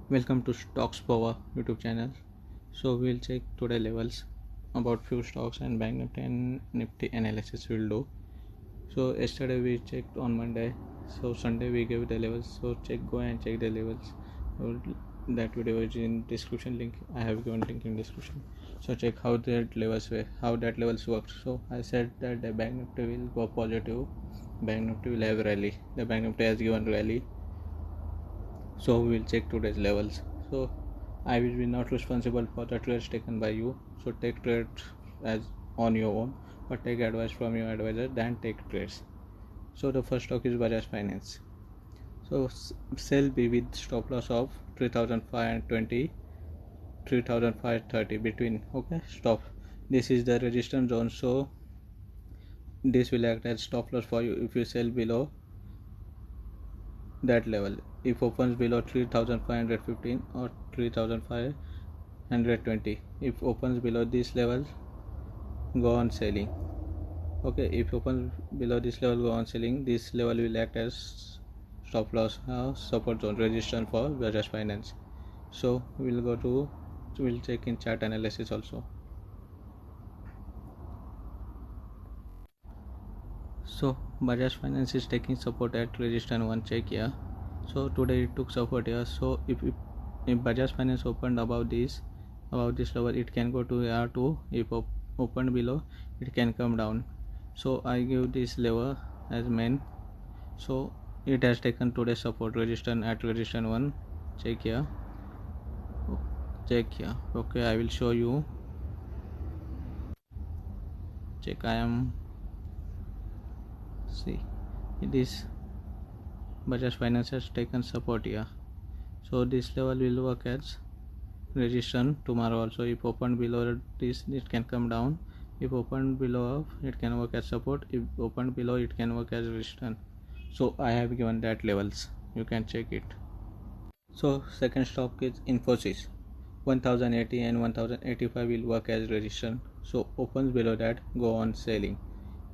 Welcome to Stocks Power YouTube channel. So we'll check today levels about few stocks and Bank Nifty and Nifty analysis we'll do. So yesterday we checked on Monday. So Sunday we gave the levels. So go and check the levels. That video is in description link. I have given link in description. So check how that levels work. So I said that the Bank Nifty will go positive. Bank Nifty will have rally. The Bank Nifty has given rally. So we will check today's levels. So I will be not responsible for the trades taken by you. So take trades as on your own, but take advice from your advisor, then take trades. So the first stock is Bajaj Finance. So sell B with stop loss of 3,520, 3,530 between. Okay, stop. This is the resistance zone. So this will act as stop loss for you if you sell below that level. If opens below 3,515 or 3,520, if opens below this level, go on selling. Okay, if opens below this level, go on selling. This level will act as stop loss, support zone, resistance for Bajaj Finance. So we'll check in chart analysis also. So Bajaj Finance is taking support at resistance 1, check here. So today it took support here. So if Bajaj Finance opened above this level, it can go to R2. If opened below, it can come down. So I give this level as main. So it has taken today support resistance at resistance 1, check here. Okay, I will show you. Check, I am see it is Bajaj Finance has taken support here. So this level will work as resistance tomorrow also. If opened below this, it can come down. If opened below, it can work as support. If opened below, it can work as resistance. So I have given that levels, you can check it. So second stock is Infosys. 1080 and 1085 will work as resistance. So opens below that, go on selling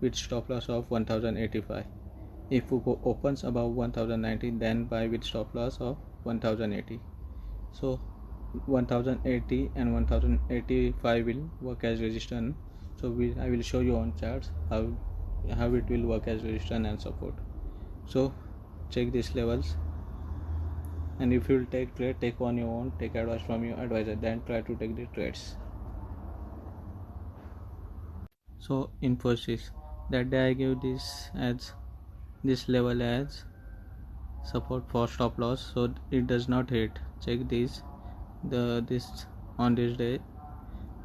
with stop loss of 1085. If opens above 1090, then buy with stop loss of 1080. So 1080 and 1085 will work as resistance. So I will show you on charts how it will work as resistance and support. So check these levels, and if you will take trade, take on your own, take advice from your advisor, then try to take the trades. So Infosys, that day I gave this level as support for stop loss, so it does not hit. Check this on this day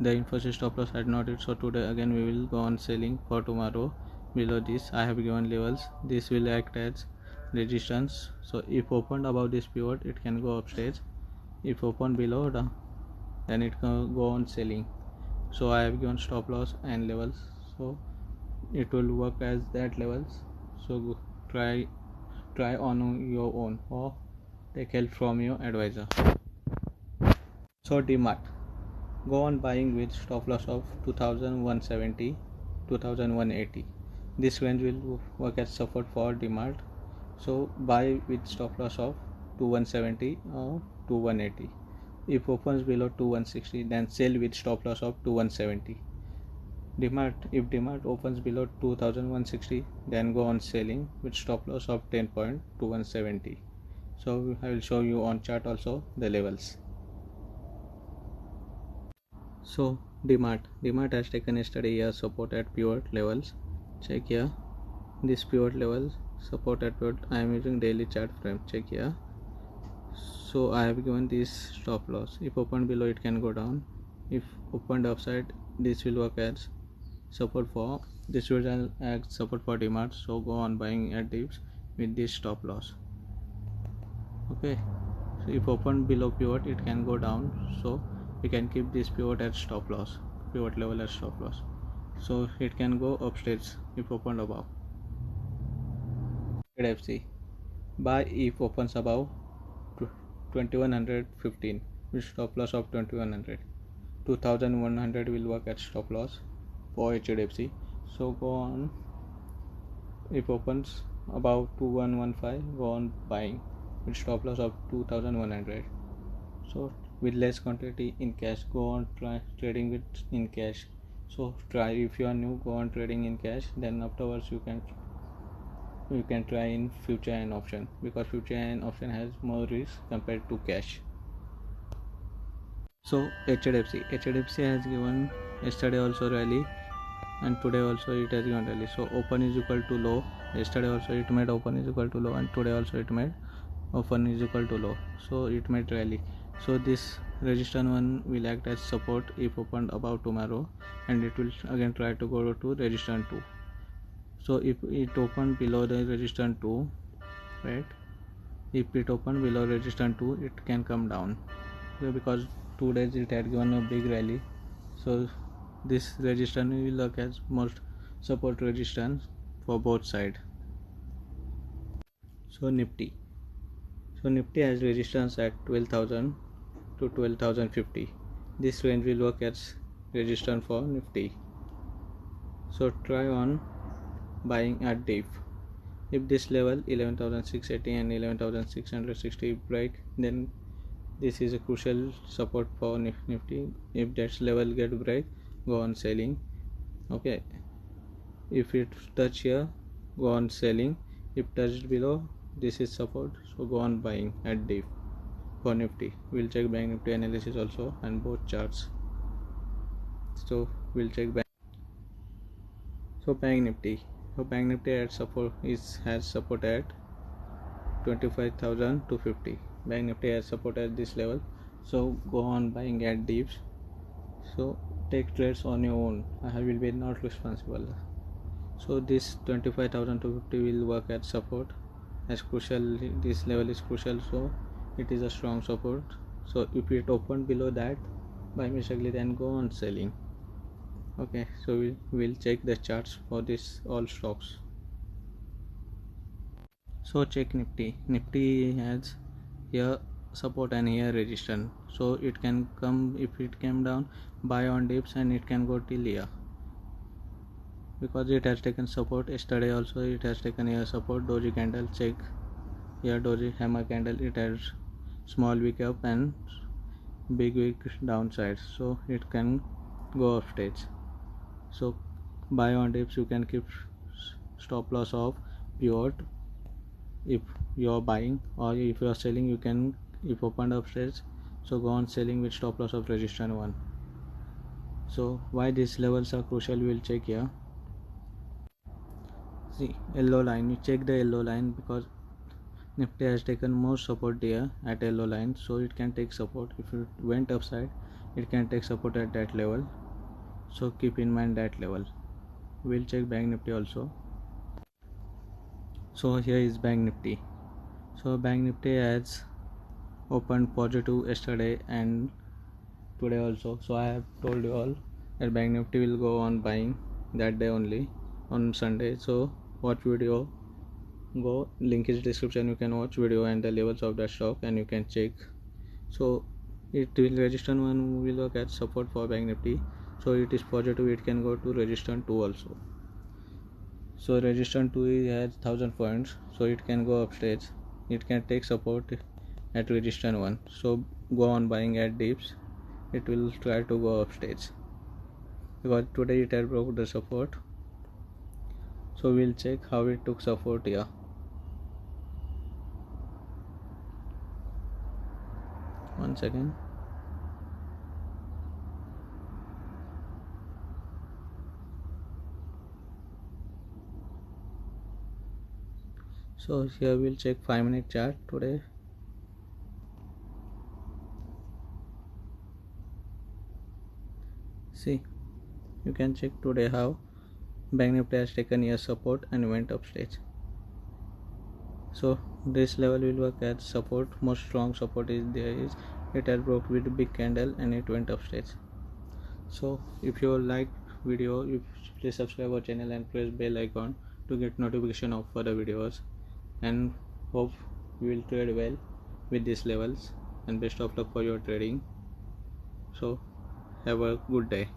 the Infosys stop loss had not hit. So today again we will go on selling for tomorrow. Below this I have given levels. This will act as resistance. So if opened above this pivot, it can go upstairs. If opened below, then it can go on selling. So I have given stop loss and levels, so it will work as that levels. So try on your own or take help from your advisor. So DMart, go on buying with stop loss of 2170, 2180. This range will work as support for DMart. So buy with stop loss of 2170 or 2180. If opens below 2160, then sell with stop loss of 2170. If DMart opens below 2160, then go on selling with stop loss of 10.2170. So I will show you on chart also the levels. So DMart has taken yesterday here support at pivot levels. Check here, this pivot level support at pivot. I am using daily chart frame. Check here. So I have given this stop loss. If opened below, it can go down. If opened upside, this will work as support for DMart. So go on buying at dips with this stop loss. Okay, so if opened below pivot, it can go down. So we can keep this pivot at stop loss, pivot level at stop loss. So it can go upstairs if opened above. FC, buy if opens above 2115 with stop loss of 2100. 2100 will work at stop loss for HDFC. So go on, if opens above 2115, go on buying with stop loss of 2100. So with less quantity in cash, go on try trading with in cash. So try, if you are new, go on trading in cash, then afterwards you can try in future and option, because future and option has more risk compared to cash. So HDFC has given yesterday also rally, and today also it has given rally. So open is equal to low. Yesterday also it made open is equal to low, and today also it made open is equal to low. So it made rally. So this resistance 1 will act as support if opened above tomorrow, and it will again try to go to resistance 2. So if it opened below the resistance 2, right? If it opened below resistance 2, it can come down. So because 2 days it had given a big rally, so this resistance will work as most support resistance for both sides. So Nifty has resistance at 12,000 to 12,050. This range will work as resistance for Nifty. So try on buying at dip. If this level 11,680 and 11,660 break, then this is a crucial support for Nifty. If that level get break, go on selling. Okay, if it touch here, go on selling. If touched below, this is support, so go on buying at dip for Nifty. We'll check Bank Nifty analysis also and both charts. So we'll check Bank. So Bank Nifty. So Bank Nifty at support has support at 25,000 to 50. Bank Nifty has support at this level, so go on buying at dips. So take trades on your own. I will be not responsible. So this 25,000 to 50 will work at support as crucial. This level is crucial, so it is a strong support. So if it opened below that by mistakenly, then go on selling. Okay, so we'll check the charts for this all stocks. So check Nifty has here support and here resistance, so it can come, if it came down, buy on dips, and it can go till here because it has taken support. Yesterday also it has taken here support. Doji candle, check here, doji hammer candle, it has small wick up and big wick downside, so it can go off stage. So buy on dips, you can keep stop loss of pivot if you are buying, or if you are selling, you can, if opened upstairs, so go on selling with stop loss of resistance 1. So why these levels are crucial, we will check here. See yellow line, you check the yellow line because Nifty has taken more support here at yellow line, so it can take support. If it went upside, it can take support at that level, so keep in mind that level. We'll check Bank Nifty also. So here is Bank Nifty. So Bank Nifty has opened positive yesterday and today also. So I have told you all that Bank Nifty will go on buying that day only on Sunday. So watch video, go, link is description, you can watch video and the levels of that stock and you can check. So it will resistance 1 will work as support for Bank Nifty, so it is positive, it can go to resistance 2 also. So resistance 2 has 1000 points, so it can go upstage, it can take support at resistance 1, so go on buying at dips, it will try to go upstage because today it has broke the support. So we'll check how it took support here. One second. So here we'll check 5-minute chart today. See, you can check today how Bank Nifty has taken here support and went upstage. So this level will work as support. Most strong support is there is it has broke with big candle and it went upstage. So if you like video, you please subscribe our channel and press bell icon to get notification of further videos, and hope you will trade well with these levels, and best of luck for your trading. So have a good day.